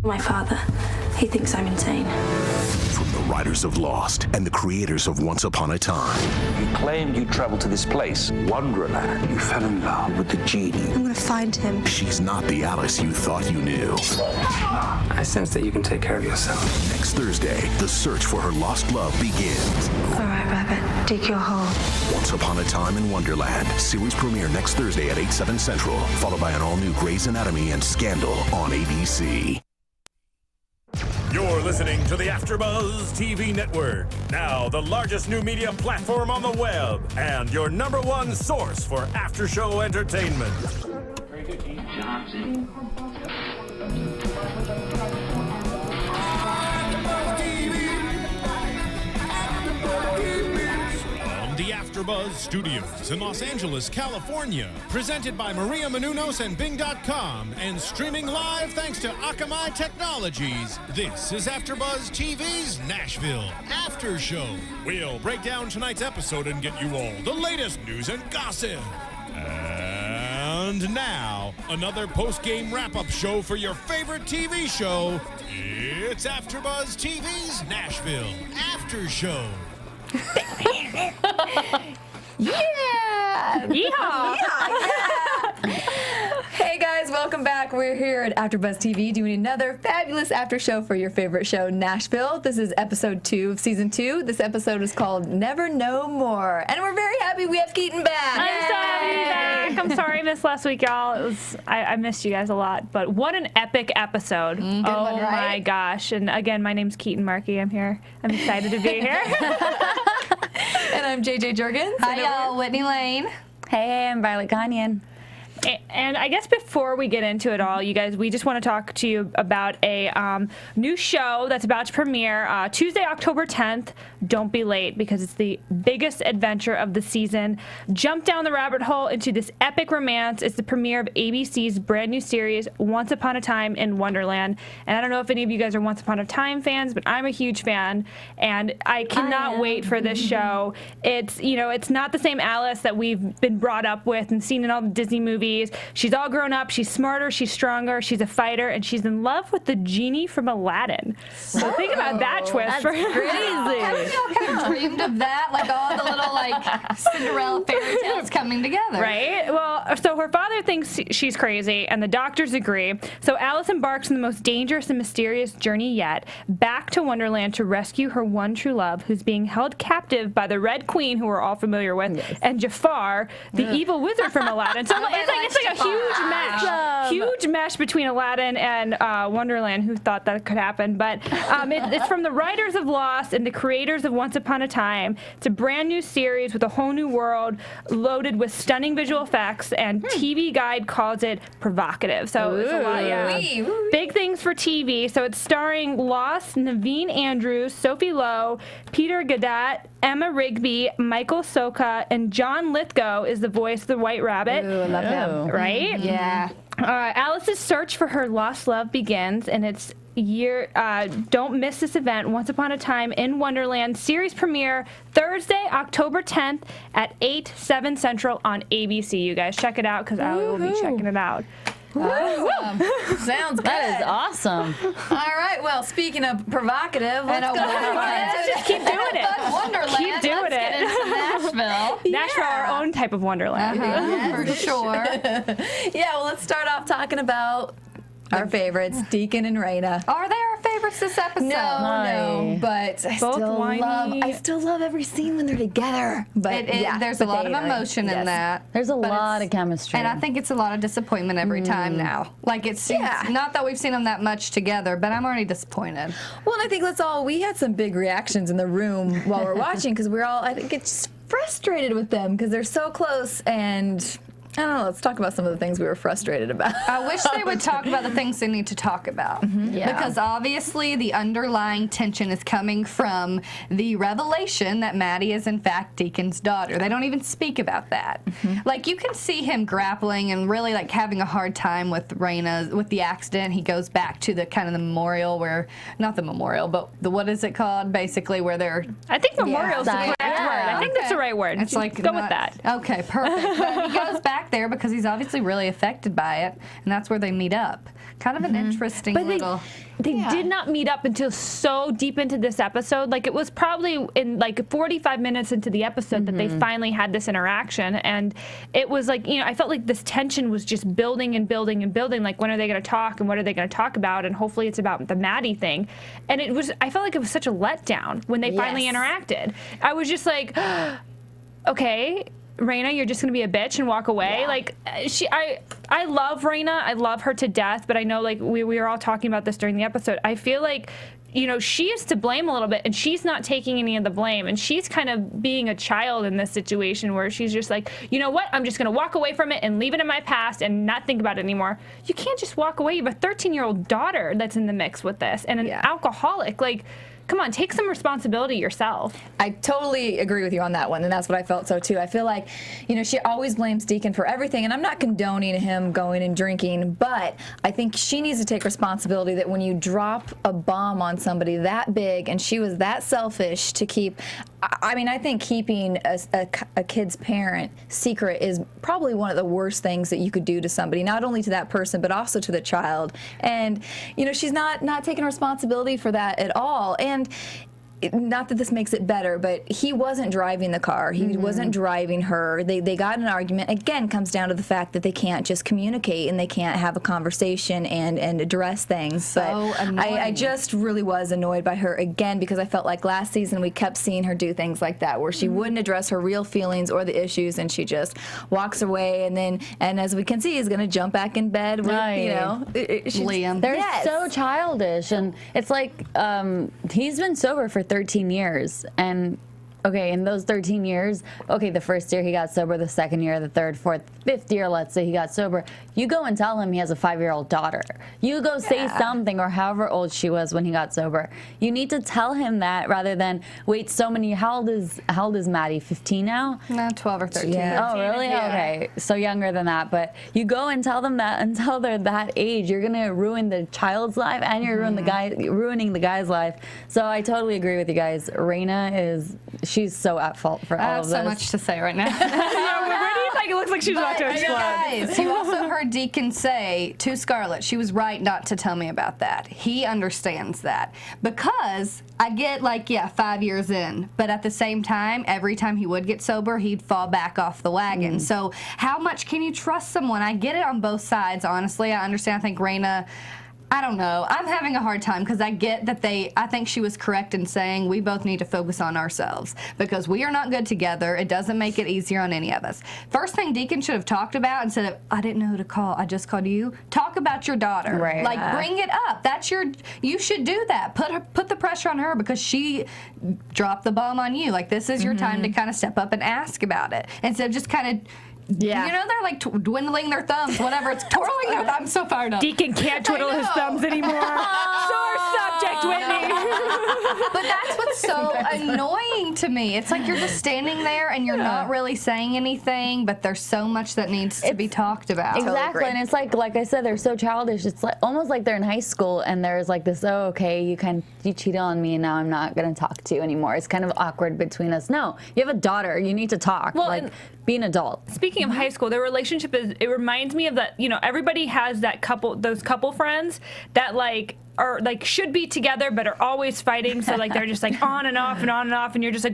My father, he thinks I'm insane. From the writers of Lost and the creators of Once Upon a Time. You claimed you traveled to this place, Wonderland. You fell in love with the genie. I'm gonna find him. She's not the Alice you thought you knew. I sense that you can take care of yourself. Next Thursday, the search for her lost love begins. All right, Rabbit, dig your hole. Once Upon a Time in Wonderland. Series premiere next Thursday at 8/7 Central, followed by an all-new Grey's Anatomy and Scandal on ABC. You're listening to the AfterBuzz TV Network, now the largest new media platform on the web, and your #1 source for after-show entertainment. From the AfterBuzz Studios in Los Angeles, California, presented by Maria Menounos and Bing.com, and streaming live thanks to Akamai Technologies. This is AfterBuzz TV's Nashville After Show. We'll break down tonight's episode and get you all the latest news and gossip. And now, another post-game wrap-up show for your favorite TV show. It's AfterBuzz TV's Nashville After Show. Yeah! Yeehaw! Hey guys, welcome back. We're here at AfterBuzz TV doing another fabulous after show for your favorite show, Nashville. This is episode 2 of season 2. This episode is called Never Know More, and we're very happy we have Keaton back. I'm so happy to be back. I'm sorry I missed last week, y'all. I missed you guys a lot, but what an epic episode. Good one, right? My gosh. And again, my name's Keaton Markey. I'm here. I'm excited to be here. And I'm JJ Jurgens. Hi, y'all. Whitney Lane. Hey, I'm Violet Ganyan. And I guess before we get into it all, you guys, we just want to talk to you about a new show that's about to premiere Tuesday, October 10th. Don't be late, because it's the biggest adventure of the season. Jump down the rabbit hole into this epic romance. It's the premiere of ABC's brand new series, Once Upon a Time in Wonderland. And I don't know if any of you guys are Once Upon a Time fans, but I'm a huge fan, and I cannot wait for this show. It's, you know, it's not the same Alice that we've been brought up with and seen in all the Disney movies. She's all grown up, she's smarter, she's stronger, she's a fighter, and she's in love with the genie from Aladdin. So think about that twist. That's crazy. Haven't y'all kind of dreamed of that? Like all the little Cinderella fairy tales coming together. Right? Well, so her father thinks she's crazy, and the doctors agree. So Alice embarks on the most dangerous and mysterious journey yet, back to Wonderland to rescue her one true love, who's being held captive by the Red Queen, who we're all familiar with, and Jafar, the evil wizard from Aladdin. So it's like a huge mesh between Aladdin and Wonderland. Who thought that could happen? But it's from the writers of Lost and the creators of Once Upon a Time. It's a brand new series with a whole new world, loaded with stunning visual effects, and TV Guide calls it provocative. So it's a lot, big things for TV. So it's starring Lost, Naveen Andrews, Sophie Lowe, Peter Gadat, Emma Rigby, Michael Soka, and John Lithgow is the voice of the White Rabbit. Ooh, I love him. Right? Yeah. Alice's search for her lost love begins, and it's don't miss this event, Once Upon a Time in Wonderland, series premiere Thursday, October 10th at 8/7 Central on ABC. You guys check it out, because I will be checking it out. Awesome. Sounds good. That is awesome. All right, well, speaking of provocative, let's go Let's just keep doing it. Wonderland. Keep doing Let's get into Nashville. Nashville, our own type of Wonderland. For sure. Yeah, well, let's start off talking about our favorites, Deacon and Raina. Are they our favorites this episode? No, but I still love every scene when they're together. But there's a lot of emotion in that. There's a lot of chemistry. And I think it's a lot of disappointment every time now. Like, it's not that we've seen them that much together, but I'm already disappointed. Well, and I think we had some big reactions in the room while we're watching, because we're all, I think it's frustrated with them because they're so close, and I don't know, let's talk about some of the things we were frustrated about. I wish they would talk about the things they need to talk about. Yeah. Because obviously the underlying tension is coming from the revelation that Maddie is in fact Deacon's daughter. They don't even speak about that. Like, you can see him grappling and really like having a hard time with Raina, with the accident. He goes back to the kind of the memorial where, not the memorial, but the, what is it called? Basically where they're... I think memorial is the correct word. I think that's the right word. It's like go with that. Okay, perfect. But he goes back back there because he's obviously really affected by it, and that's where they meet up. Kind of an interesting But little. they did not meet up until so deep into this episode. Like, it was probably in like 45 minutes into the episode that they finally had this interaction. And it was like, I felt like this tension was just building and building and building. Like, when are they going to talk and what are they going to talk about? And hopefully it's about the Maddie thing. And I felt like it was such a letdown when they finally interacted. I was just like, okay, Raina, you're just gonna be a bitch and walk away. Yeah. Like, I love Raina. I love her to death. But I know, like, we were all talking about this during the episode. I feel like, she is to blame a little bit, and she's not taking any of the blame. And she's kind of being a child in this situation where she's just like, you know what? I'm just gonna walk away from it and leave it in my past and not think about it anymore. You can't just walk away. You have a 13-year-old daughter that's in the mix with this, and an alcoholic. Like, come on, take some responsibility yourself. I totally agree with you on that one, and that's what I felt so too. I feel like, she always blames Deacon for everything, and I'm not condoning him going and drinking, but I think she needs to take responsibility that when you drop a bomb on somebody that big, and she was that selfish to keep, I think keeping a kid's parent secret is probably one of the worst things that you could do to somebody, not only to that person, but also to the child. And, she's not taking responsibility for that at all. And not that this makes it better, but he wasn't driving the car. He wasn't driving her. They got in an argument. Again, comes down to the fact that they can't just communicate and they can't have a conversation and address things. So but I just really was annoyed by her again because I felt like last season we kept seeing her do things like that where she wouldn't address her real feelings or the issues and she just walks away and as we can see is going to jump back in bed with, Liam. They're so childish, and it's like he's been sober for 13 years, and okay, in those 13 years, okay, the first year he got sober, the second year, the third, fourth, fifth year, let's say he got sober, you go and tell him he has a 5-year-old daughter. You go say something, or however old she was when he got sober. You need to tell him that rather than wait so many, how old is Maddie, 15 now? No, 12 or 13. Yeah. Oh, really? Yeah. Okay. So younger than that. But you go and tell them that until they're that age. You're going to ruin the child's life and you're ruining the guy's life. So I totally agree with you guys. Raina she's so at fault for all of this. I have so much to say right now. Where do you think it looks like she's about to explode? Guys, you also heard Deacon say to Scarlett, she was right not to tell me about that. He understands that. Because I get 5 years in, but at the same time, every time he would get sober, he'd fall back off the wagon. So how much can you trust someone? I get it on both sides, honestly. I understand. I think Raina, I don't know. I'm having a hard time because I get that I think she was correct in saying we both need to focus on ourselves because we are not good together. It doesn't make it easier on any of us. First thing Deacon should have talked about instead of, I didn't know who to call, I just called you, talk about your daughter. Right. Like, bring it up. You should do that. Put the pressure on her because she dropped the bomb on you. Like, this is your time to kind of step up and ask about it instead of just kind of, they're like dwindling their thumbs, whatever. It's twirling their thumbs. I'm so fired up. Deacon can't twiddle his thumbs anymore. Sore subject, Whitney. But that's what's so annoying to me. It's like you're just standing there and you're not really saying anything, but there's so much that needs to be talked about. Exactly, and it's like I said, they're so childish. It's almost like they're in high school, and there's like this, oh, okay, you cheated on me, and now I'm not going to talk to you anymore. It's kind of awkward between us. No, you have a daughter. You need to talk. Well, be an adult. Speaking of high school, their relationship it reminds me of that, everybody has those couple friends that are should be together but are always fighting, so they're just on and off and on and off, and you're just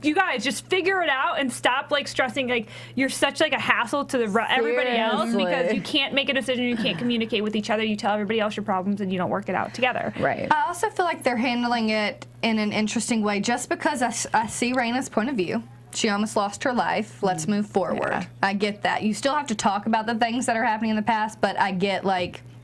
you guys just figure it out and stop stressing you're such a hassle to everybody else because you can't make a decision, you can't communicate with each other, you tell everybody else your problems and you don't work it out together. Right. I also feel like they're handling it in an interesting way just because I see Raina's point of view. She almost lost her life. Let's move forward. Yeah. I get that. You still have to talk about the things that are happening in the past, but I get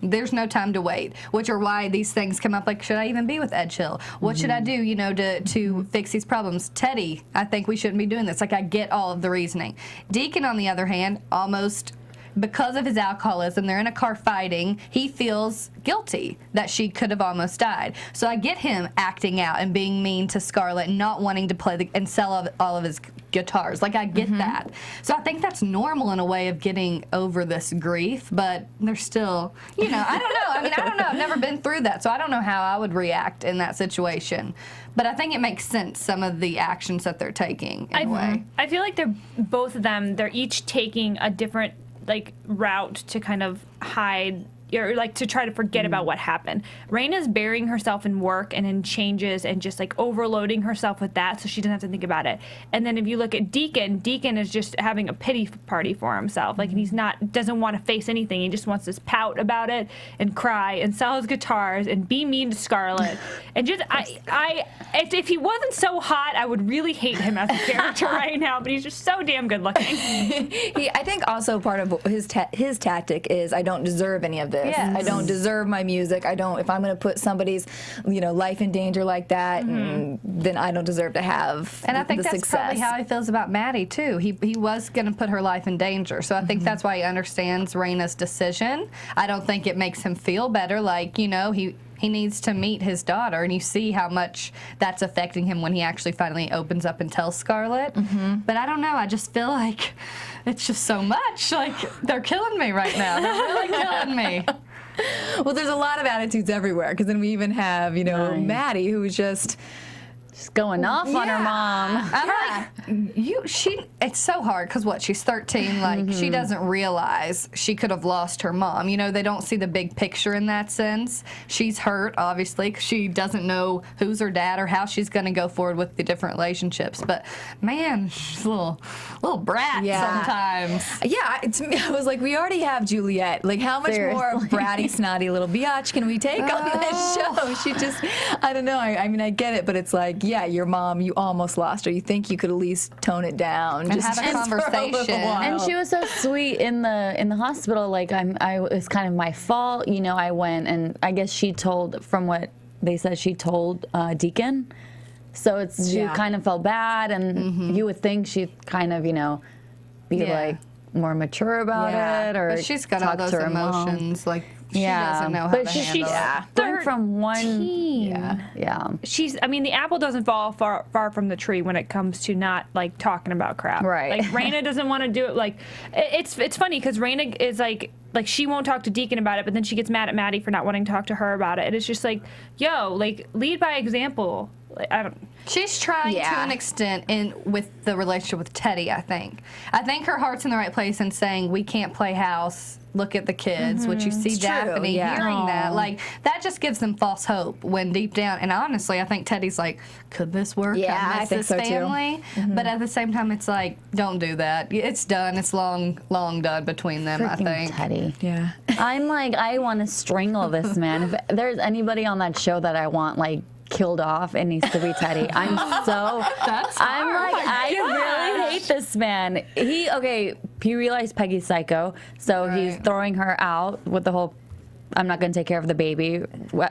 there's no time to wait, which are why these things come up should I even be with Ed Chill? What should I do, to fix these problems? Teddy, I think we shouldn't be doing this. I get all of the reasoning. Deacon, on the other hand, almost because of his alcoholism, they're in a car fighting, he feels guilty that she could have almost died. So I get him acting out and being mean to Scarlett and not wanting to play and sell all of his guitars. Like, I get that. So I think that's normal in a way of getting over this grief, but they're still, you know, I don't know. I mean, I don't know. I've never been through that, so I don't know how I would react in that situation. But I think it makes sense, some of the actions that they're taking in a way. I feel like both of them, they're each taking a different, like, route to kind of hide or like to try to forget about what happened. Raina's burying herself in work and in changes and just like overloading herself with that so she doesn't have to think about it. And then if you look at Deacon is just having a pity party for himself. Like, he's doesn't want to face anything. He just wants to pout about it and cry and sell his guitars and be mean to Scarlett. And just, if he wasn't so hot, I would really hate him as a character right now, but he's just so damn good looking. I think also part of his tactic is, I don't deserve any of this. Yes. I don't deserve my music. I don't. If I'm going to put somebody's, life in danger like that, then I don't deserve to have. And I think the that's success. probably how he feels about Maddie too. He was going to put her life in danger, so I think that's why he understands Raina's decision. I don't think it makes him feel better. Like, he needs to meet his daughter, and you see how much that's affecting him when he actually finally opens up and tells Scarlett. But I don't know. I just feel like it's just so much. Like, they're killing me right now. They're really killing me. Well, there's a lot of attitudes everywhere, because then we even have, Maddie, who's just going off on her mom. I'm like, it's so hard because she's 13. Like, she doesn't realize she could have lost her mom. They don't see the big picture in that sense. She's hurt, obviously, because she doesn't know who's her dad or how she's going to go forward with the different relationships. But man, she's a little brat sometimes. Yeah, I was like, we already have Juliet. Like, how much more bratty, snotty little biatch can we take on this show? She just, I don't know. I mean, I get it, but it's like, yeah, your mom, you almost lost her. You think you could at least tone it down, and have a conversation. And she was so sweet in the hospital. Like, it's kind of my fault. I went, and I guess she told, from what they said, she told Deacon. So she kind of felt bad, and you would think she'd kind of, be like more mature about it, or but she's got all those emotions, like. She doesn't know how to handle it. Going from one, She's. I mean, the apple doesn't fall far from the tree when it comes to not like talking about crap. Right. Like, Raina doesn't want to do it. Like, it's funny because Raina is like she won't talk to Deacon about it, but then she gets mad at Maddie for not wanting to talk to her about it. And it's just like, yo, like, lead by example. Like, I don't. She's trying to an extent with the relationship with Teddy, I think. I think her heart's in the right place in saying, we can't play house, look at the kids, which you see Daphne hearing that. Like, that just gives them false hope when deep down, and honestly, I think Teddy's like, could this work? Yeah, I think this so family? too. But at the same time, it's like, don't do that. It's done. It's long done between them, I think. Teddy. Yeah. I'm like, I want to strangle this man. If there's anybody on that show that I want, like, killed off, it needs to be Teddy. I'm like, I really hate this man. He realized Peggy's psycho, so he's throwing her out with the whole, I'm not going to take care of the baby,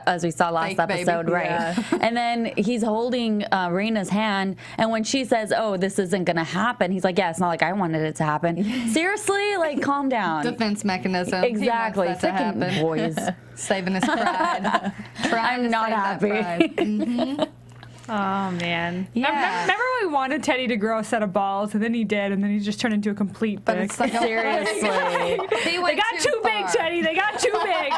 as we saw last episode, baby. right? Yeah. And then he's holding Raina's hand, and when she says, oh, this isn't going to happen, he's like, yeah, it's not like I wanted it to happen. Seriously? Like, calm down. Defense mechanism. Exactly. He wants that to happen. Boys. Saving his pride. I'm not happy. Oh, man. Yeah. Remember when we wanted Teddy to grow a set of balls, and then he did, and then he just turned into a complete But dick. it's like, Seriously. He They went got too big, far. Teddy. They got too big.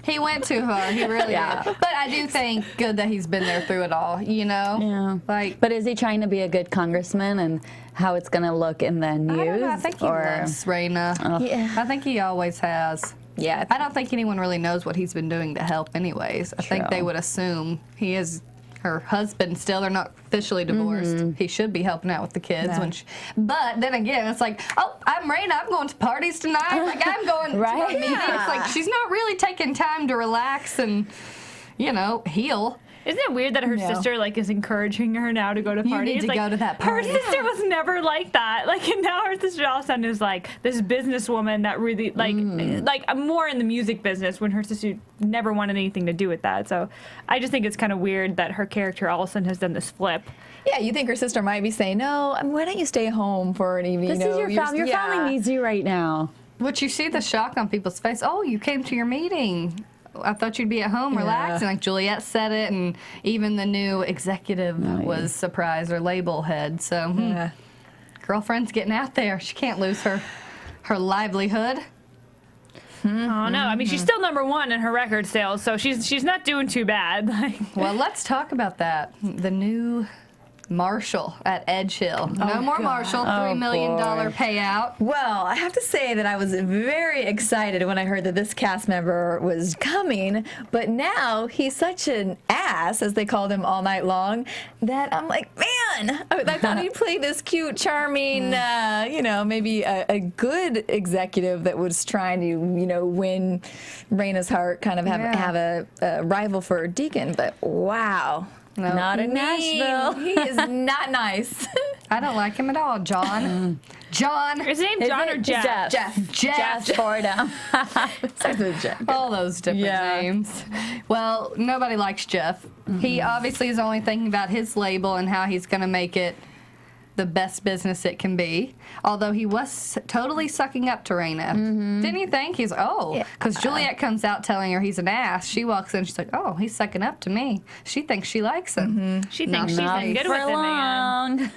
He went too far. He really did. But I do think good that he's been there through it all, Yeah. Like, but is he trying to be a good congressman, and how it's going to look in the news? I don't know. I think he loves Raina. Yeah. I think he always has. Yeah. I don't think anyone really knows what he's been doing to help anyways. I think they would assume he is her husband still. They're not officially divorced. He should be helping out with the kids. But then again, it's like, oh, I'm Raina. I'm going to parties tonight. Like, I'm going to a meeting. It's like she's not really taking time to relax and, heal. Isn't it weird that her sister is encouraging her now to go to parties? You need to go to that party. Her sister was never like that. And now her sister all of a sudden is like this businesswoman that really like more in the music business when her sister never wanted anything to do with that. So I just think it's kind of weird that her character all of a sudden has done this flip. Yeah, you think her sister might be saying, no, why don't you stay home for an evening? This is your family. Your family needs you right now. But you see the shock on people's face. Oh, you came to your meeting. I thought you'd be at home relaxing. Like Juliet said it, and even the new executive was surprised, or label head. So, girlfriend's getting out there. She can't lose her livelihood. Oh no! I mean, she's still #1 in her record sales, so she's not doing too bad. Well, let's talk about that. The new Marshall at Edge Hill. No more Marshall. $3 million payout. Well, I have to say that I was very excited when I heard that this cast member was coming, but now he's such an ass, as they called him all night long, that I'm like, man, I thought he'd play this cute, charming, maybe a good executive that was trying to, win Raina's heart, kind of have a rival for Deacon, but wow. No. Not in Nashville. He is not nice. I don't like him at all. John. John. Is his name John or Jeff? Jeff Fordham. Starts with Jeff. All those different names. Well, nobody likes Jeff. He obviously is only thinking about his label and how he's going to make it the best business it can be. Although he was totally sucking up to Raina. Didn't you think? He's, because Juliet comes out telling her he's an ass. She walks in, she's like, oh, he's sucking up to me. She thinks she likes him. She thinks she's good with him again.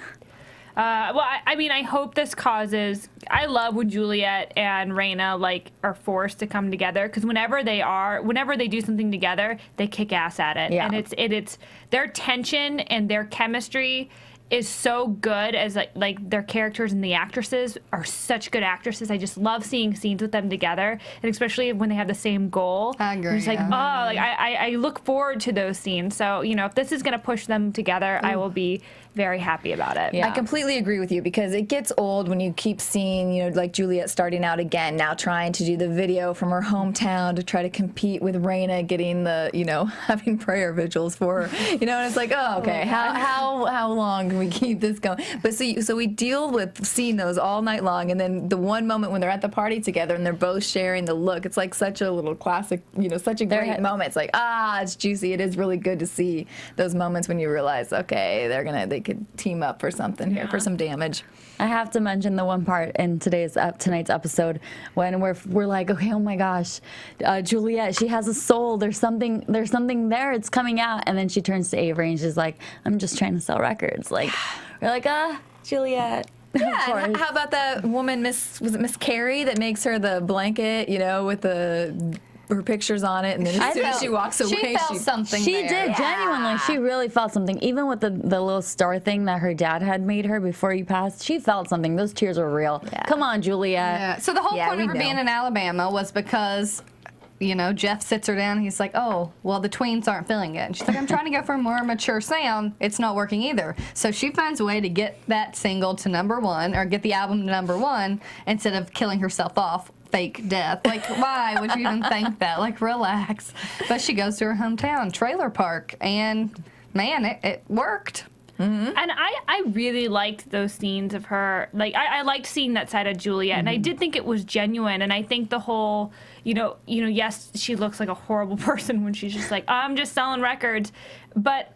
I hope this causes. I love when Juliet and Raina are forced to come together, because whenever they do something together, they kick ass at it, and it's their tension and their chemistry is so good, as like their characters, and the actresses are such good actresses. I just love seeing scenes with them together, and especially when they have the same goal. I agree. It's I look forward to those scenes. So if this is going to push them together, I will be very happy about it. I completely agree with you, because it gets old when you keep seeing, like Juliet starting out again, now trying to do the video from her hometown to try to compete with Raina, getting the, having prayer vigils for her, and it's like, oh, okay, how long can we keep this going? But so we deal with seeing those all night long, and then the one moment when they're at the party together and they're both sharing the look, it's like such a little classic, such a great moment. It's like, it's juicy. It is really good to see those moments when you realize, okay, they could team up for something here, for some damage. I have to mention the one part in tonight's episode when we're like, okay, oh my gosh, Juliet, she has a soul. There's something there. It's coming out, and then she turns to Avery and she's like, I'm just trying to sell records. Like, we're like, Juliet. Yeah, and how about that woman, was it Miss Carrie, that makes her the blanket, with her pictures on it, and then as soon as she walks away, she felt something. She did, genuinely. She really felt something. Even with the little star thing that her dad had made her before he passed, she felt something. Those tears were real. Yeah. Come on, Juliet. Yeah. So the whole point of her being in Alabama was because, Jeff sits her down and he's like, oh, well, the tweens aren't feeling it. And she's like, I'm trying to go for a more mature sound. It's not working either. So she finds a way to get that single to #1, or get the album to #1, instead of killing herself off. Fake death. Like, why would you even think that? Like, relax. But she goes to her hometown, trailer park, and man, it worked. And I really liked those scenes of her. Like, I liked seeing that side of Juliet, and I did think it was genuine. And I think the whole, yes, she looks like a horrible person when she's just like, I'm just selling records, but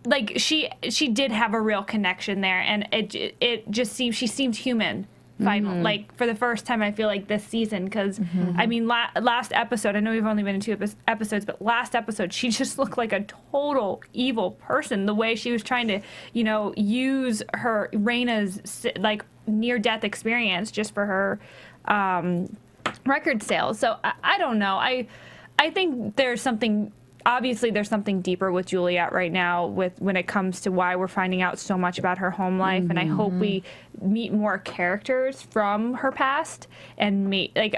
like she did have a real connection there, and it just seemed, she seemed human. Like, for the first time, I feel like this season, because I mean, last episode, I know we've only been in 2 episodes, but last episode, she just looked like a total evil person. The way she was trying to, use her Raina's near-death experience just for her record sales. So I don't know. I think there's something. Obviously, there's something deeper with Juliet right now when it comes to why we're finding out so much about her home life, and I hope we meet more characters from her past. And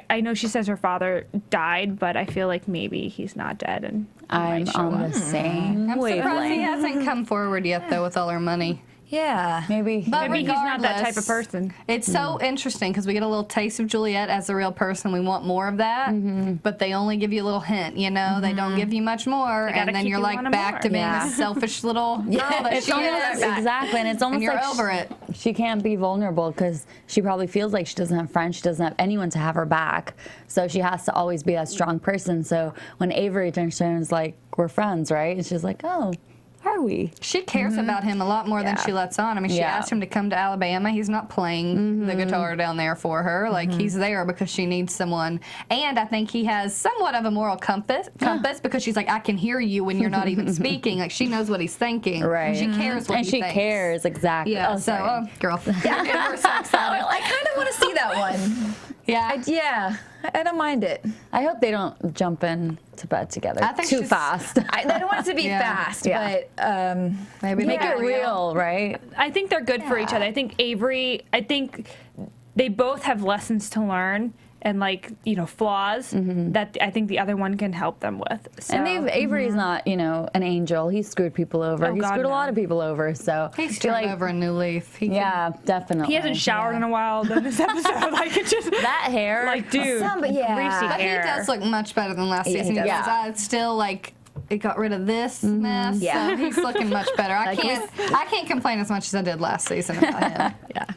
I know she says her father died, but I feel like maybe he's not dead, and I'm on the same wavelength. I'm surprised he hasn't come forward yet, though, with all her money. Yeah. Maybe he's not that type of person. It's so interesting, because we get a little taste of Juliet as a real person. We want more of that, but they only give you a little hint, They don't give you much more, and then you're like back to being a selfish little girl that she is. Exactly, and it's almost and you're like over it. She can't be vulnerable, because she probably feels like she doesn't have friends, she doesn't have anyone to have her back, so she has to always be a strong person. So when Avery turns to her and is like, we're friends, right? And she's like, oh, are we? She cares about him a lot more than she lets on. I mean, she asked him to come to Alabama. He's not playing the guitar down there for her. Like, he's there because she needs someone. And I think he has somewhat of a moral compass because she's like, I can hear you when you're not even speaking. Like, she knows what he's thinking. Right. She cares what and he she thinks. cares, exactly. Yeah, Oh, so, sorry. girl. Yeah, we're so excited. I kind of want to see that one. Yeah. I don't mind it. I hope they don't jump in to bed together I think too she's- fast. I don't want it to be fast, but Maybe Make it real, right? I think they're good for each other. I think they both have lessons to learn and flaws that I think the other one can help them with. So. And Avery's not, an angel. He screwed people over. He screwed a lot of people over. So He's turned over a new leaf. Definitely. He hasn't showered in a while in this episode. It just that hair, dude, greasy But hair. he does look much better than last season. he does. I still it got rid of this mess. Yeah. So he's looking much better. I can't complain as much as I did last season about him.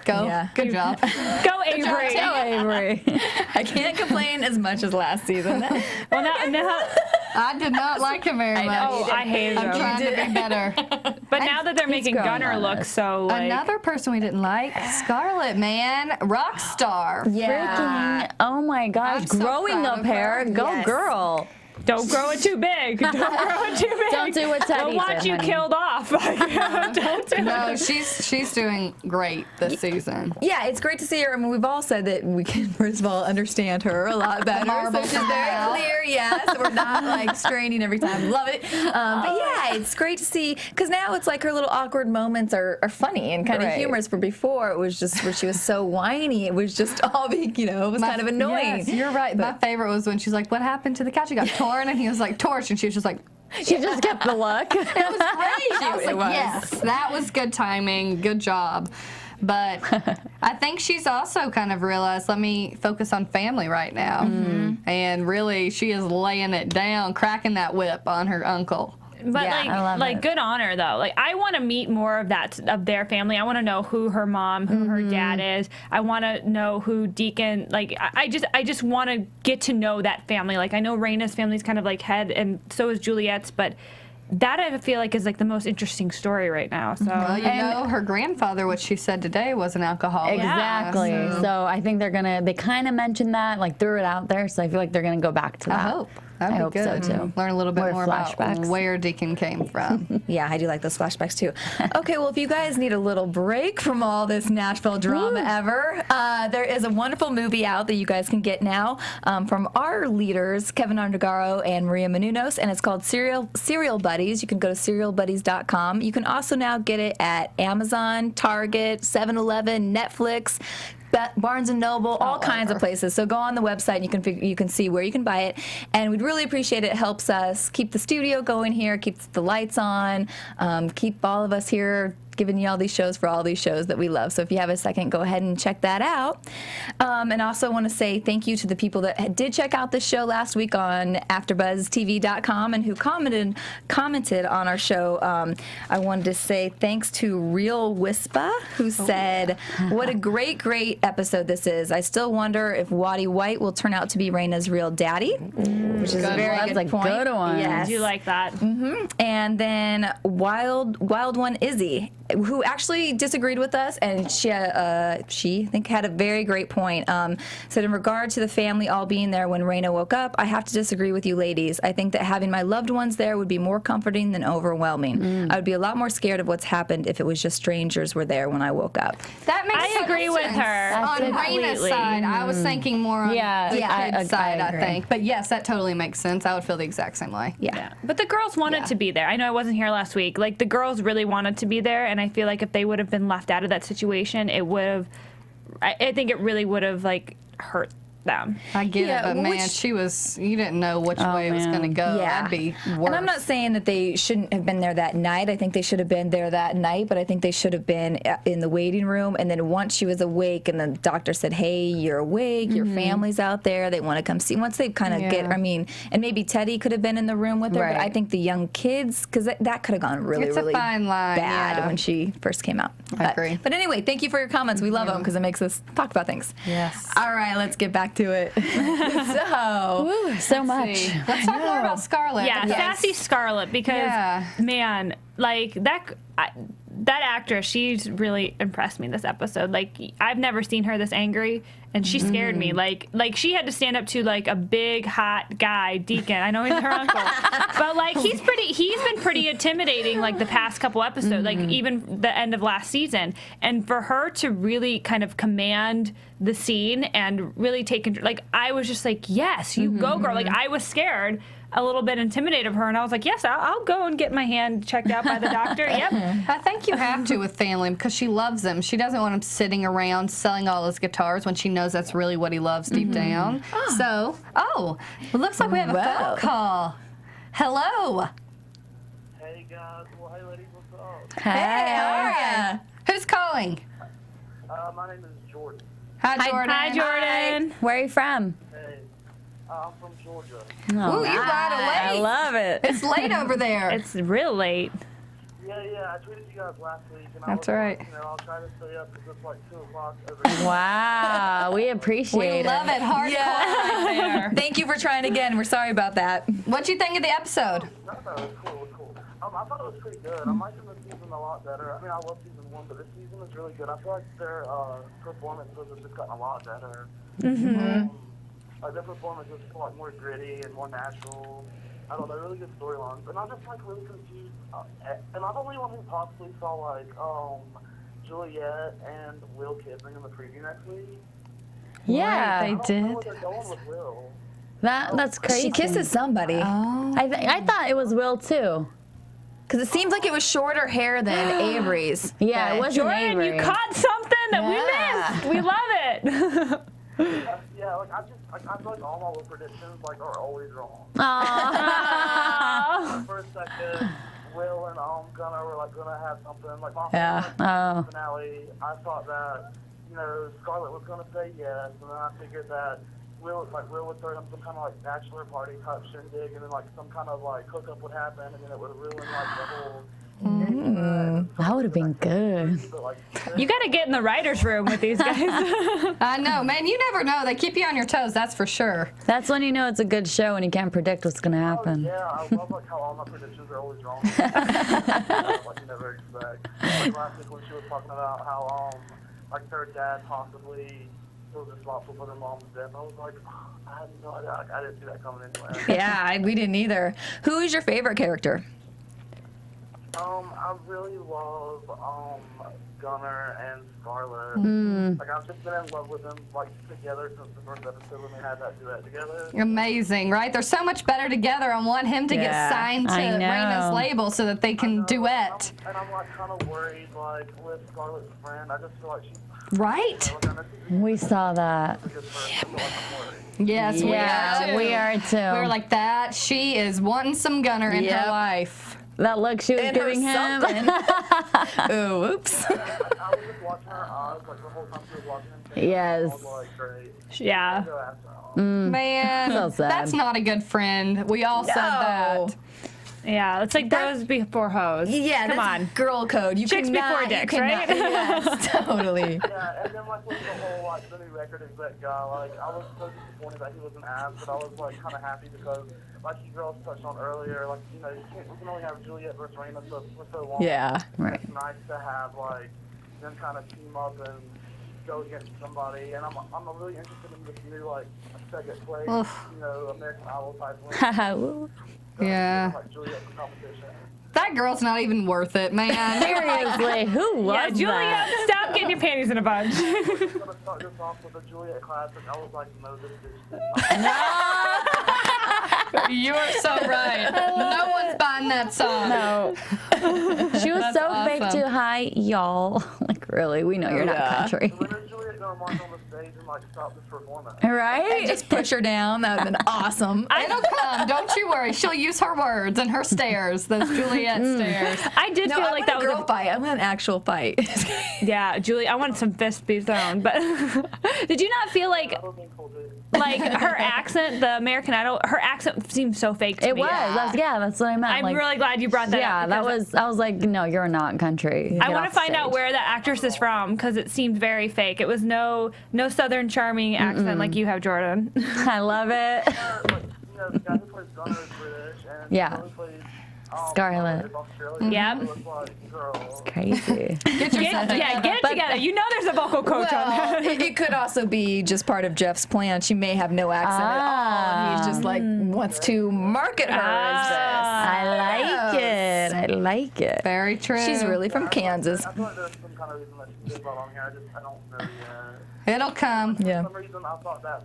Go. Good job. Go Avery. Go Avery. I can't complain as much as last season. Well, now I did not like him very much. oh, I hated I'm him. trying to be better. But now that they're making growing Gunner on look us. so Another person we didn't like, Scarlett, man, rock star. Freaking, oh my gosh, I'm so growing proud up of her. hair. Go Yes. girl. don't grow it too big. Don't grow it too big. Don't do what Teddy We'll watch did, you honey. killed off. Don't do No, it. she's doing great this season. Yeah, it's great to see her. I mean, we've all said that we can, first of all, understand her a lot better. Marble So she's very smile. clear, yes. We're not straining every time. Love it. But yeah, it's great to see, because now it's like her little awkward moments are funny and kind of Right. humorous. For before, it was just where she was so whiny. It was just all being, it was kind of annoying. Yes, you're right. My favorite was when she's like, "What happened to the couch? It got torn," and he was like, "Torch," and she was just like, She just kept the look. "It was great." I was It like, was. "Yes, that was good timing. Good job." But I think she's also kind of realized, let me focus on family right now. And really, she is laying it down, cracking that whip on her uncle. But I love it. good on her though. I want to meet more of of their family. I want to know who her mom, who her dad is. I want to know who Deacon. I just want to get to know that family. I know Raina's family's kind of head, and so is Juliet's, but. That I feel like is the most interesting story right now. So Well, her grandfather, what she said today, was an alcoholic. Exactly. Yeah, So I think they kind of mentioned that, threw it out there. So I feel like they're going to go back to that. I hope. That'd I be hope good. so, too. Learn a little bit more about flashbacks. where Deacon came from. Yeah, I do like those flashbacks too. Okay, well, if you guys need a little break from all this Nashville drama ever, there is a wonderful movie out that you guys can get now from our leaders, Kevin Undergaro and Maria Menounos, and it's called Serial Buddies. You can go to serialbuddies.com. You can also now get it at Amazon, Target, 7-Eleven, Netflix, Barnes & Noble, all kinds of places. So go on the website and you can see where you can buy it. And we'd really appreciate it. It helps us keep the studio going here, keeps the lights on, keep all of us here giving you all these shows for all these shows that we love. So if you have a second, go ahead and check that out. And also want to say thank you to the people that did check out this show last week on AfterBuzzTV.com and who commented on our show. I wanted to say thanks to Real Wispa, who said, "What a great episode this is. I still wonder if Waddy White will turn out to be Raina's real daddy," which is a very That's good a point. good one. Yes. do you like that? And then Wild One Izzy, who actually disagreed with us, and she I think had a very great point. Said in regard to the family all being there when Raina woke up, I have to disagree with you ladies. I think that having my loved ones there would be more comforting than overwhelming. I would be a lot more scared of what's happened if it was just strangers were there when I woke up. That makes I total agree with sense. her. On Raina's Completely. side, I was thinking more on Yeah, the yeah, kid's I side, I agree. think. But yes, that totally makes sense. I would feel the exact same way. Yeah. But the girls wanted to be there. I know I wasn't here last week. The girls really wanted to be there, and I feel like if they would have been left out of that situation, it would have. I think it really would have hurt them. I get Yeah, it, but man, which- you didn't know which way it was going to go. Yeah. That'd be worse. And I'm not saying that they shouldn't have been there that night. I think they should have been there that night, but I think they should have been in the waiting room. And then once she was awake and the doctor said, "Hey, you're awake, your family's out there, they want to come see." Once they kind of get, and maybe Teddy could have been in the room with her, but I Right. think the young kids, because that could have gone really, It's a really fine line, bad yeah. when she first came out. I agree. But anyway, thank you for your comments. We love them because it makes us talk about things. Yes. All right, let's get back back to it. So much. Let's talk more about Scarlett. Yeah, sassy Scarlett, because man, like that actress, she's really impressed me this episode. Like, I've never seen her this angry, and she scared me. Like she had to stand up to like a big hot guy, Deacon. I know he's her uncle, but like he's been pretty intimidating like the past couple episodes, like even the end of last season. And for her to really kind of command the scene and really take control, like I was just like, yes, you go, girl. Like I was scared, a little bit intimidated of her, and I was like, yes, I'll go and get my hand checked out by the doctor. Yep. I think you have to with family because she loves him. She doesn't want him sitting around selling all his guitars when she knows that's really what he loves deep down. So, it looks like we have a phone call. Hello. Hey guys, well, hey ladies, what's up? Hey, how are you? Who's calling? My name is Jordan. Hi, Jordan. Hi, Jordan. Where are you from? Hey, I'm from Georgia. Oh, Ooh, you right away. I love it. It's late over there. It's real late. Yeah, I tweeted you guys last week, and That's I was right. like, I'll try to stay up because it's like 2 o'clock over Wow, we appreciate We love it. Hardcore right there. Thank you for trying again. We're sorry about that. What'd you think of the episode? No, it was cool. I thought it was pretty good. I'm liking the season a lot better. I mean, I love season 1, but this season is really good. I feel like their performances have just gotten a lot better. Like their performances feel like more gritty and more natural. I don't know, really good storylines. And I'm just like really confused. And I'm the only one who possibly saw like Juliet and Will kissing in the preview next week. Yeah, They I don't did. know where they're going with Will. that's crazy. She kisses somebody. I thought it was Will too. Because it seems like it was shorter hair than Avery's. Yeah, it wasn't Jordan, Avery. you caught something that we missed. We love it. Yeah, like I feel like all my Will predictions like are always wrong. Aw. For a second, Will and Gunnar were like gonna have something like my Oh. finale. I thought that Scarlett was gonna say yes, and then I figured that Will would throw them some kind of like bachelor party type shindig, and then like some kind of like hookup would happen, and then it would ruin like the whole. That would have been good. But, like, You got to get in the writer's room with these guys. I know, man. You never know. They keep you on your toes, that's for sure. That's when you know it's a good show and you can't predict what's gonna happen. Yeah, I love like how all my predictions are always wrong. Like you never expect. Like last week when she was talking about how like their dad possibly was responsible for their mom's death, I was like, I had no idea. Like, I didn't see that coming anyway. Yeah, we didn't either. Who is your favorite character? I really love Gunnar and Scarlett. Like I've just been in love with them like together since the first episode when they had that duet together. Amazing, right? They're so much better together. I want him to get Yeah, signed to I know. Raina's label so that they can duet. And I'm like kind of worried like with Scarlett's friend. I just feel like she's Right? like, I know she's We saw that. a good person, so like, I'm worried. Yes, Yeah, we we are too. We were like that. She is wanting some Gunnar in her life. That look she was And her giving him. Ooh, whoops. I was just watching her eyes like the whole time she was watching him. Yes. I was like, great. Yeah. Go after him. Man, So sad. that's not a good friend. We all said that. Yeah, it's like bros before hoes. Yeah, Come that's on. girl code. You Chicks cannot, before dicks, you cannot, right? Yes, totally. Yeah, and then like with the whole like the new record exec guy, like I was so disappointed that he was an ass, but I was like kind of happy because like you girls touched on earlier, like we can only have Juliet versus Raina for so long. Yeah, right. It's nice to have like them kind of team up and go against somebody, and I'm really interested in this new like second place, Oof. American Idol type win. Yeah. Like Juliet for competition. That girl's not even worth it, man. Seriously, who was Yeah, Julia, that? stop getting your panties in a bunch. I'm gonna start this off with a Juliet classic. I was like, no, this bitch. You are so right. No one's buying that song. No. She was That's so fake awesome. too. Hi, y'all. Like, really? We know you're not country. When is Juliet gonna march on the stage and like stop this performance? Right? Just push her down. That would have been awesome. It'll come. Don't you worry. She'll use her words and her stares. Those Juliet stares. I did No, feel I like want that a was girl fight. I want an actual fight. Yeah, Julie, I wanted some fists be thrown, but did you not feel like That would've been cool, dude. Like her accent, the American Idol, her accent seemed so fake to It me. was. That's what I meant. I'm like, really glad you brought that up. Yeah, that was. I was like, no, you're not country. I Get want off to find out stage. where that actress is from because it seemed very fake. It was no Southern charming accent like you have, Jordan. I love it. The guy who plays Gunner is British, and Yeah. the guy who plays Scarlett. is Australian. Yep. So it's like, girl. Crazy. Get it together. You know there's a vocal coach on Well, that. it could also be just part of Jeff's plan. She may have no accent at all. And he's just like wants to market her as this. I like it. I like it. Very true. She's really from Kansas. I feel like there's some kind of reason that she did well on here. I don't know yet. It'll come. Yeah. For some reason, I thought that,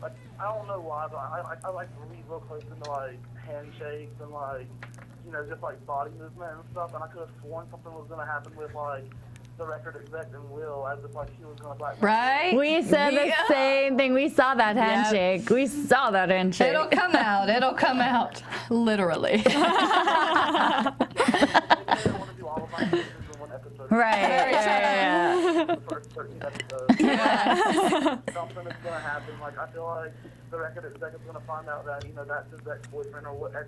like, I don't know why, but I like to read real close into, like, handshakes and, like, just, like, body movement and stuff, and I could have sworn something was going to happen with, like, the record exec and Will, as if, like, she was going to black. Right? We said the same thing. We saw that handshake. We saw that handshake. It'll come out. It'll come out. Literally. I didn't want to do all of my cases in one episode. Right. Yeah. The first 13 episodes. Something is going to happen. Like, I feel like the record exec is going to find out that, that's his ex-boyfriend or what, ex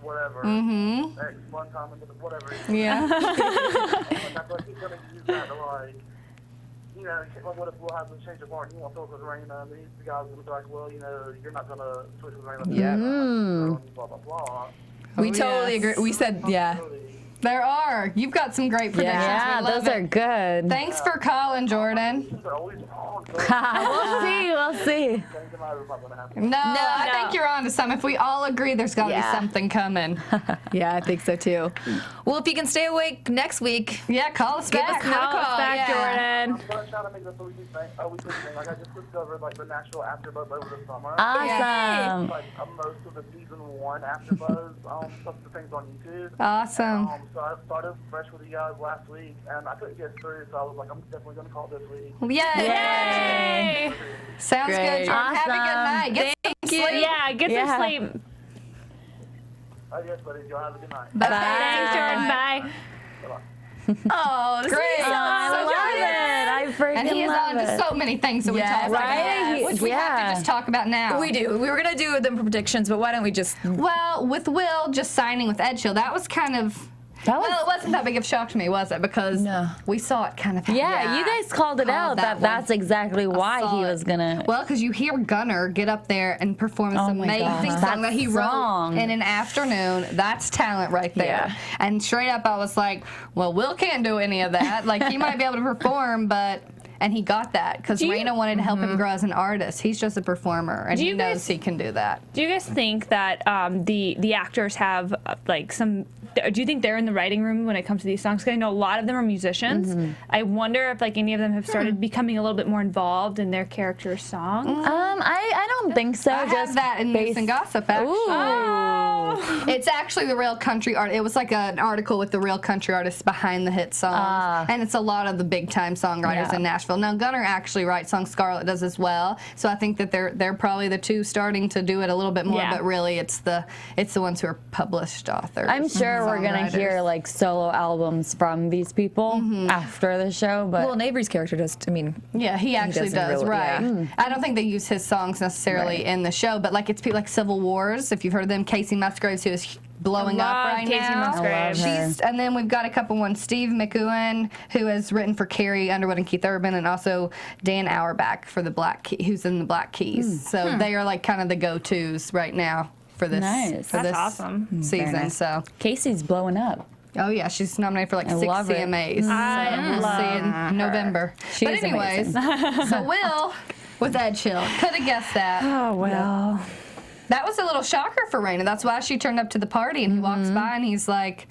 whatever. Mm-hmm. Ex one time, whatever. Yeah. Like, I feel like he's going to use that to, like, like what if Will has to change of heart and he wants to talk with Raina, and the guy's going to be like, well, you're not going to switch with Raina. Yeah. Blah, blah, blah. We totally agree. We said, yeah. There are. You've got some great predictions. Yeah, We love those it. are good. Thanks for calling, Jordan. They're always wrong. We'll see. We'll see. Change them out is not going to happen. No, I think you're on to something. If we all agree there's got to be something coming. Yeah, I think so too. Well, if you can stay awake next week, Yeah, call us give back. us another Call us call. back, Yeah. Jordan. I'm going to try to make this a weekly thing. Like, I just discovered, like, the Nashville AfterBuzz over the summer. Awesome. Like, most of the season 1 AfterBuzz, some of the things on YouTube. Awesome. So I started fresh with you guys last week, and I couldn't get through, so I was like, I'm definitely going to call this week. Yay. Yay. Sounds Great. good, Jordan. Have a good Awesome. night. Get some sleep. Yeah, get Yeah. some sleep. Yes, buddy. Y'all have a good night. Thanks, Jordan. Bye. Oh, this Great. is so I love good. it. I freaking And he is love on it. to so many things that we Yeah, talked right? about, which we have to just talk about now. We do. We were gonna do the predictions, but why don't we just? Well, with Will just signing with Ed Sheeran, that was kind of. That was- Well, it wasn't that big of a shock to me, was it? Because we saw it kind of happen. Yeah, you guys called it out that one. that's exactly why saw he it. was gonna. Well, because you hear Gunner get up there and perform this Oh my amazing gosh. song that he That wrote song. in an afternoon. That's talent right there. Yeah. And straight up, I was like, well, Will can't do any of that. Like, he might be able to perform, but... And he got that because Raina wanted to help him grow as an artist. He's just a performer, and Do he you knows guys- he can do that. Do you guys think that the actors have like some? Do you think they're in the writing room when it comes to these songs? Because I know a lot of them are musicians. I wonder if like any of them have started becoming a little bit more involved in their characters' songs. I don't think so. I have just that in News and Gossip, actually. Ooh. It's actually the real country art. It was like an article with the real country artists behind the hit songs, and it's a lot of the big time songwriters in Nashville. Now Gunner actually writes songs. Scarlett does as well. So I think that they're probably the two starting to do it a little bit more. Yeah. But really, it's the ones who are published authors. I'm sure we're gonna songwriters. hear like solo albums from these people after the show, but Well, Avery's character does. I mean, Yeah, he actually doesn't does, really- right. yeah. I don't think they use his songs necessarily in the show, but like it's people like Civil Wars, if you've heard of them, Casey Musgraves, who is blowing up Love right Casey now. Musgraves. I love her. And then we've got a couple ones, Steve McEwen, who has written for Carrie Underwood and Keith Urban, and also Dan Auerbach for the who's in the Black Keys. So they are like kind of the go-tos right now for this, Nice. for That's this awesome. season. nice. So, Casey's blowing up. oh yeah, she's nominated for like 6 love it. CMAs. I So we'll see in November. She but is anyways, so Will with Ed Sheeran, could have guessed that. Oh well. That was a little shocker for Raina. That's why she turned up to the party, and he walks by, and he's like,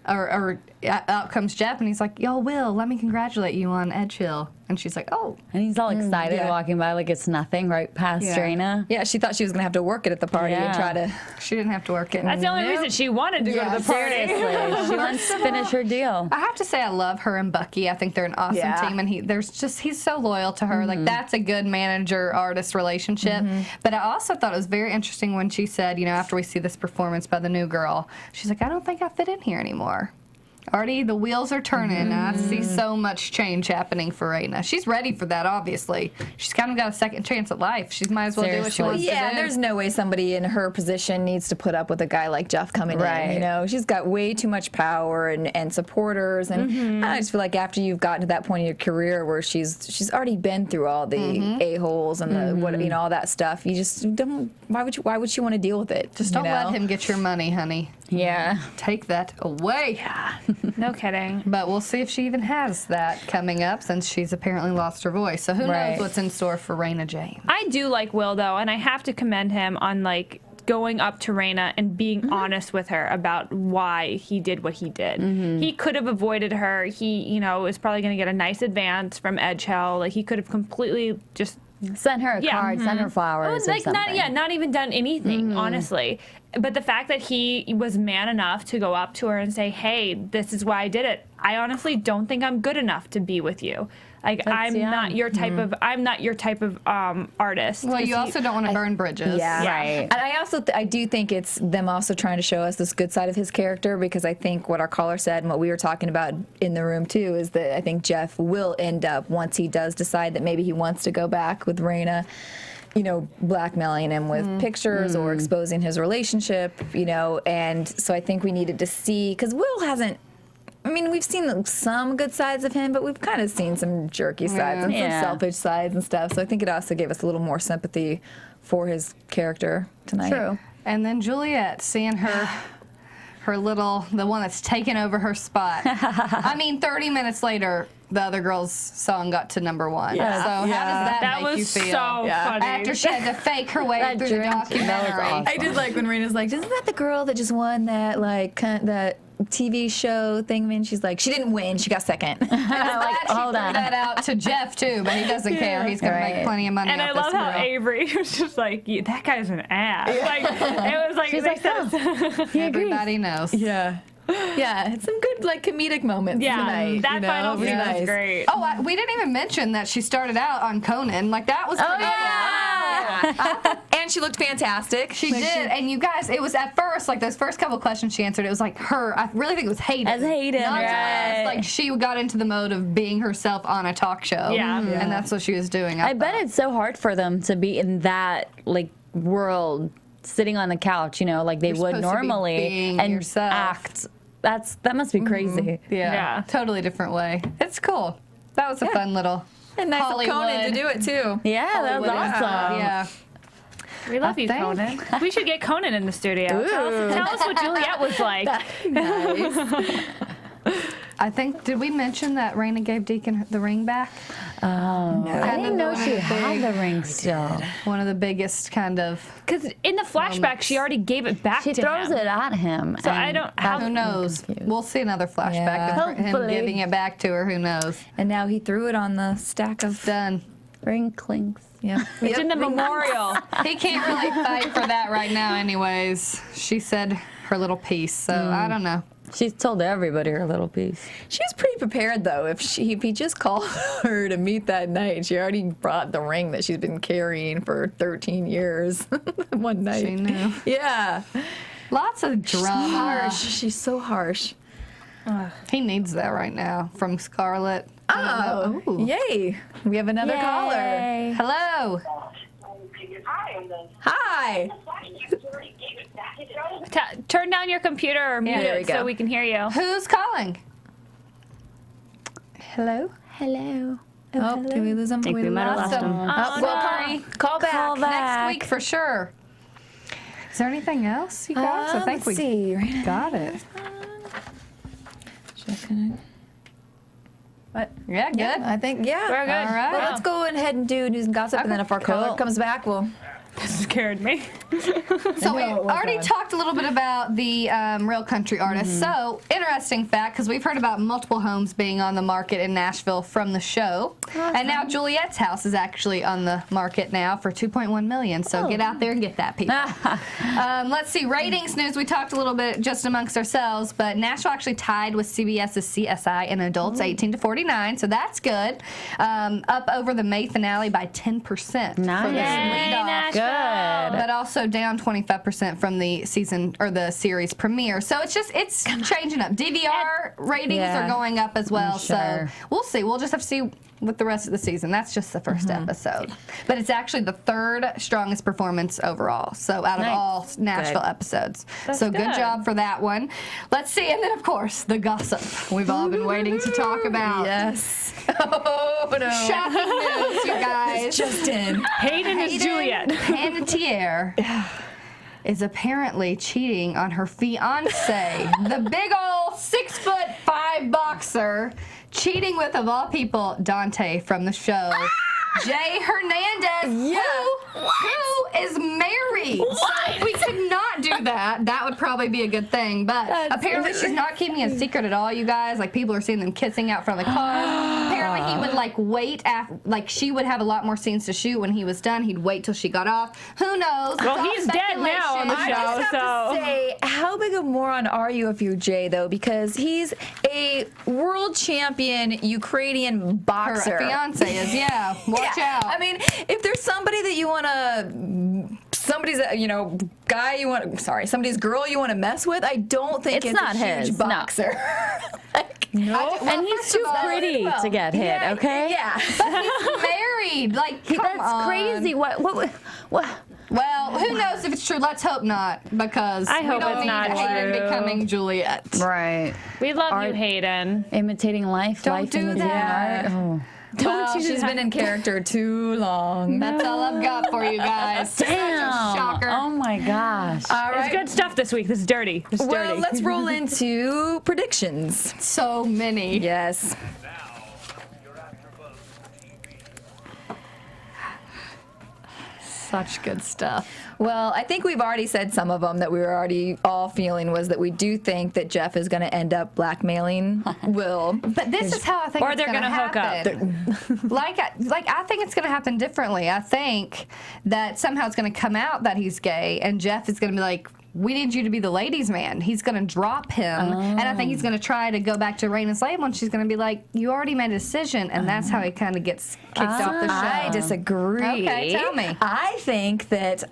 out comes Jeff, and he's like, yo, Will, let me congratulate you on Ed Sheeran. And she's like, oh. And he's all excited yeah. walking by like it's nothing right past Yeah. Raina. yeah, she thought she was gonna have to work it at the party and Yeah. try to. She didn't have to work it. That's the only reason she wanted to go to the party. Seriously, she wants to finish her deal. I have to say I love her and Bucky. I think they're an awesome Yeah. team, and he's so loyal to her. Like that's a good manager-artist relationship. But I also thought it was very interesting when she said, after we see this performance by the new girl, she's like, I don't think I fit in here anymore. Already the wheels are turning. I see so much change happening for Raina. She's ready for that, obviously. She's kind of got a second chance at life. She might as well do what she wants to do. Yeah, there's no way somebody in her position needs to put up with a guy like Jeff coming in. You know, she's got way too much power and supporters. And I just feel like after you've gotten to that point in your career where she's already been through all the a-holes and the what, you know, all that stuff, you just don't. Why would she want to deal with it? Just don't let him get your money, honey. Yeah. Take that away. Yeah. No kidding. But we'll see if she even has that coming up since she's apparently lost her voice. So who knows what's in store for Raina James. I do like Will, though, and I have to commend him on, like, going up to Raina and being honest with her about why he did what he did. He could have avoided her. He, you know, is probably going to get a nice advance from Edge Hell. Like, he could have completely just... Sent her a card, sent her flowers, like or something. not even done anything, honestly. But the fact that he was man enough to go up to her and say, "Hey, this is why I did it. I honestly don't think I'm good enough to be with you. Like, I'm not your type of artist." Well, you also don't want to burn bridges. Yeah, Right. And I also I do think it's them also trying to show us this good side of his character, because I think what our caller said and what we were talking about in the room too is that I think Jeff will end up, once he does decide that maybe he wants to go back with Raina, you know, blackmailing him with pictures or exposing his relationship, you know. And so I think we needed to see, because Will hasn't, I mean, we've seen some good sides of him, but we've kind of seen some jerky sides and some selfish sides and stuff. So I think it also gave us a little more sympathy for his character tonight. True. And then Juliet, seeing her little, the one that's taken over her spot. I mean, 30 minutes later, the other girl's song got to #1. Yeah. So how does that make was you feel? so funny. After she had to fake her way through the drink, documentary. that was awesome. I did like when Raina's like, isn't that the girl that just won that, like, that TV show thing? I mean, she's like, she didn't win, she got second. I'm glad she hold threw on. that out to Jeff, too, but he doesn't care. He's going to make plenty of money And I off love this how girl. Avery was just like, "Yeah, that guy's an ass." Like, it was like, She's they like, said Everybody knows. Yeah. Yeah, it's some good, like, comedic moments tonight. that you know? final It was scene nice. was great. Oh, we didn't even mention that she started out on Conan. Like, that was pretty And she looked fantastic. She did, and you guys, it was at first, like, those first couple questions she answered, it was like her, I really think it was Hayden. As Hayden, Not right. Celeste. Like, she got into the mode of being herself on a talk show. Yeah. And that's what she was doing. I bet it's so hard for them to be in that, like, world, sitting on the couch, you know, like they You're would supposed to be normally, being and yourself. act. That must be crazy. Yeah. Totally different way. It's cool. That was a fun little And nice of Hollywood. Conan to do it, too. Yeah, that was Hollywood. awesome. Yeah. We love you, think. Conan. We should get Conan in the studio. Tell us what Juliet was like. Nice. I think, did we mention that Raina gave Deacon the ring back? I didn't know she had the ring still. One of the biggest kind of, Because in the flashback, she already gave it back She to throws him. it at him. So I don't- how- who knows? We'll see another flashback Yeah. of him Hopefully. giving it back to her. Who knows? And now he threw it on the stack of... Done. Ring clinks. Yeah. It's in the memorial. He can't really fight for that right now anyways. She said her little piece, so I don't know. She's told everybody her little piece. She was pretty prepared, though. If he just called her to meet that night, she already brought the ring that she's been carrying for 13 years one night. She knew. Yeah. Lots of drama. Harsh. She's so harsh. He needs that right now from Scarlett. Oh, yay. We have another caller. Yay. Hello. Hi. Turn down your computer or mute there we it go. so we can hear you. Who's calling? Hello? Hello. Oh, did we lose him? Think we might have lost him. Well, call back. Call back. Next week for sure. Is there anything else, you guys? I think let's see. got it. What? Yeah, good. I think, yeah. We're good. All right. Well, let's go ahead and do news and gossip, and then if our caller Cool. comes back, we'll... This scared me. So we already talked a little bit about the real country artists. So interesting fact, because we've heard about multiple homes being on the market in Nashville from the show, and now Juliet's house is actually on the market now for $2.1 million. So get out there and get that, people. Let's see, ratings news. We talked a little bit just amongst ourselves, but Nashville actually tied with CBS's CSI in adults 18 to 49, so that's good. Up over the May finale by 10%. Nice. For this lead off. Good. But also also down 25% from the season or the series premiere. So it's changing up. DVR ratings are going up as well. Sure. So we'll see. We'll just have to see with the rest of the season. That's just the first episode. But it's actually the third strongest performance overall. So out of all Nashville episodes. So good job for that one. Let's see. And then, of course, the gossip we've all been waiting to talk about. Yes. Oh, no. Shocking news, you guys. It's just in. Hayden is Juliet. Panettiere is apparently cheating on her fiance, the big old 6'5" boxer, cheating with, of all people, Dante from the show. Jay Hernandez, who is married. So we could not do that. That would probably be a good thing. But apparently she's not keeping a secret at all, you guys. Like, people are seeing them kissing out front of the car. Apparently he would, like, wait after, like, she would have a lot more scenes to shoot when he was done. He'd wait till she got off. Who knows? Well, he's dead now on the I show, just have to say, how big a moron are you if you're Jay, though? Because he's a world champion Ukrainian boxer. Her fiance is, Watch out. I mean, if there's somebody that you want to, somebody's girl you want to mess with, I don't think it's not a his. huge No. boxer. And he's too pretty to get hit, okay? Yeah. But he's married. Like, come That's on. crazy. What? Well, who knows if it's true? Let's hope not, because I hope we don't it's need not Hayden true. becoming Juliet. Right. We love you, Hayden. Imitating life. Don't life do imitating that. art. Oh. She's been in character too long. That's all I've got for you guys. Damn. Shocker. Oh my gosh. All It's right. good stuff this week. This is dirty. This is Well, dirty. let's roll into predictions. So many. Yes. Such good stuff. Well, I think we've already said some of them that we were already all feeling was that we do think that Jeff is going to end up blackmailing Will. But this is how I think Or it's they're going to gonna hook up. happen. like I think it's going to happen differently. I think that somehow it's going to come out that he's gay, and Jeff is going to be like, we need you to be the ladies' man. He's going to drop him, and I think he's going to try to go back to Raina's label, and she's going to be like, you already made a decision, and that's how he kind of gets kicked off the show. I disagree. Okay, tell me. I think that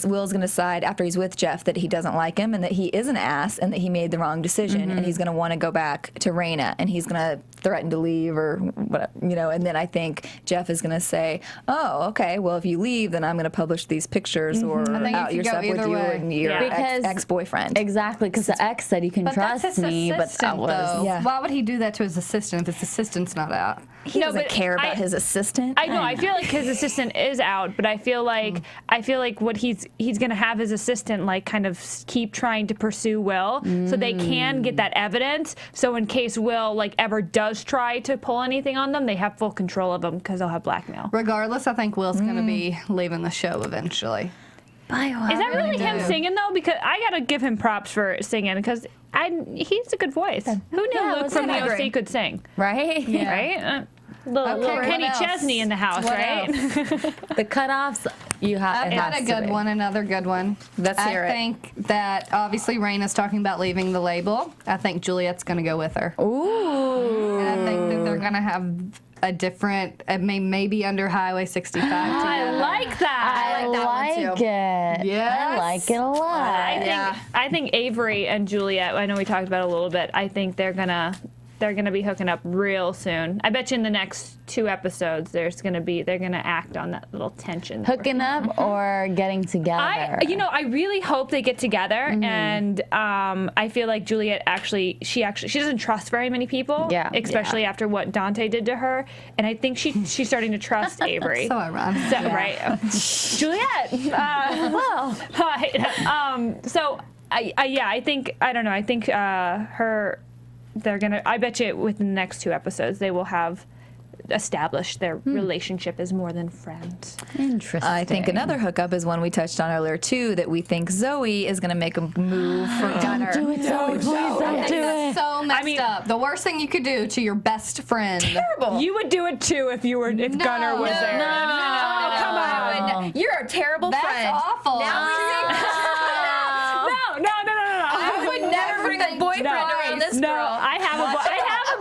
Will's gonna decide after he's with Jeff that he doesn't like him and that he is an ass and that he made the wrong decision and he's gonna want to go back to Raina and he's gonna threaten to leave or whatever, and then I think Jeff is gonna say, oh, okay, well if you leave then I'm gonna publish these pictures or I think it out could go yourself with either you way. and your Because- ex-boyfriend. Exactly, because the ex said you can But that's trust his me, but that assistant, was though. Yeah. Why would he do that to his assistant if his assistant's not out? He No, doesn't but care about I- his assistant. I know. I feel like his assistant is out, but I feel like what he's gonna have his assistant like kind of keep trying to pursue Will, so they can get that evidence. So in case Will like ever does try to pull anything on them, they have full control of him because they'll have blackmail. Regardless, I think Will's going to be leaving the show eventually. Is that really him singing though? Because I gotta give him props for singing because he's a good voice. Who knew Yeah, Luke from I the agree. OC could sing? Right? Right? Little what Kenny else? Chesney in the house, What right? the cutoffs. You have. I've got a good one, another good one. Let's hear it. I think that obviously Raina's talking about leaving the label. I think Juliet's going to go with her. Ooh. And I think that they're going to have a different, maybe under Highway 65 I together. like that. I like it. Yes. I like it a lot. I think Avery and Juliet, I know we talked about it a little bit, I think they're gonna be hooking up real soon. I bet you in the next 2 episodes they're gonna act on that little tension. Hooking up or getting together? I really hope they get together, and I feel like Juliet she doesn't trust very many people, especially after what Dante did to her, and I think she's starting to trust Avery. So ironic. So, right, Juliet. Well, hi. So I think they're gonna. I bet you within the next 2 episodes they will have established their relationship as more than friends. Interesting. I think another hookup is one we touched on earlier too, that we think Zoe is going to make a move for Gunner. do it, Zoe. Please don't do it. So messed up. The worst thing you could do to your best friend. Terrible. You would do it too if Gunner was there. No, come on. You're a terrible That's friend. awful. Now we No. I would never bring a boyfriend around this No, girl. I have a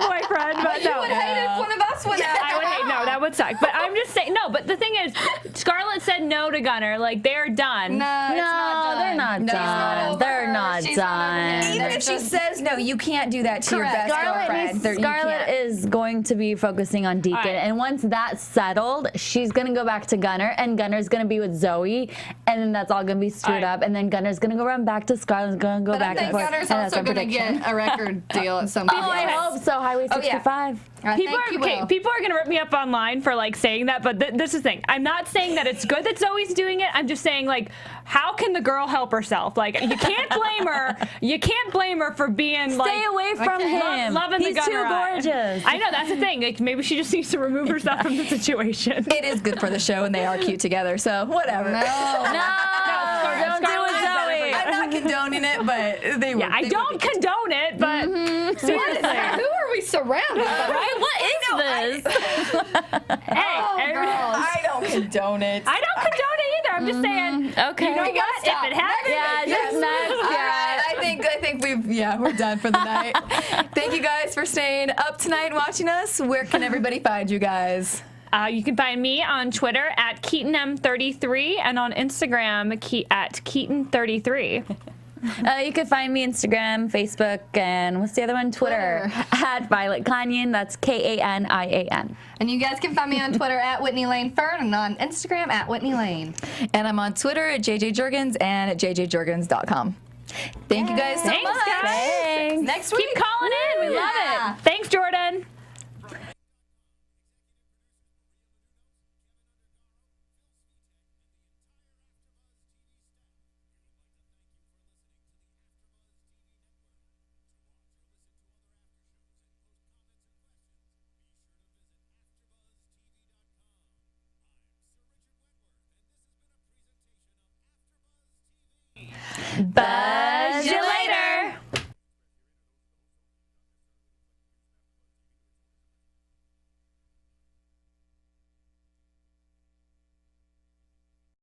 boyfriend, but You no. would hate it if one of us went out. I would hate. No, that would suck. But I'm just saying. No, but the thing is, Scarlett said no to Gunner. Like, they're done. No, it's not done. they're not No, done. They're not She's not over done. him. Even They're if she just- says no, you can't do that to your Correct. best girlfriend. You Scarlett can't. is going to be focusing on Deacon, right. and once that's settled, she's gonna go back to Gunner, and Gunner's gonna be with Zoe, and then that's all gonna be screwed up, and then Gunner's gonna go run back to Scarlett's gonna go But back I and think forth. Gunner's and that's also our going to prediction. get a record deal at some point. Oh, I hope so. Highway Oh, yeah. 65. I People think are he okay. will. People are gonna rip me up online for like saying that, but this is the thing. I'm not saying that it's good that Zoe's doing it. I'm just saying, like, how can the girl help herself? Like, you can't blame her. You can't blame her for being like Stay away from him. loving He's the Gunner. too gorgeous. I know, that's the thing. Like, maybe she just needs to remove herself from the situation. It is good for the show, and they are cute together. So whatever. No. Don't do it, Zoe. I'm not condoning it, but they Yeah, would. I they don't would be cute. condone it, but seriously. Who are we surrounded by? Right? What is this? Hey, girls. I don't condone it. I don't condone it either. I'm just saying. Okay. You know We what? stop. If it happens, Yeah, just next. All Yeah. right, I think we're done for the night. Thank you guys for staying up tonight and watching us. Where can everybody find you guys? You can find me on Twitter at KeatonM33 and on Instagram at Keaton33. You can find me Instagram, Facebook, and what's the other one? Twitter. At Violet Kanyan. That's Kanian. And you guys can find me on Twitter at Whitney Lane Fern and on Instagram at Whitney Lane. And I'm on Twitter at JJJurgens and at JJJurgens.com. Thank you guys so Thanks, much. guys. Thanks. Next week. Keep calling in. We love Yeah. it. Thanks, Jordan. Bye.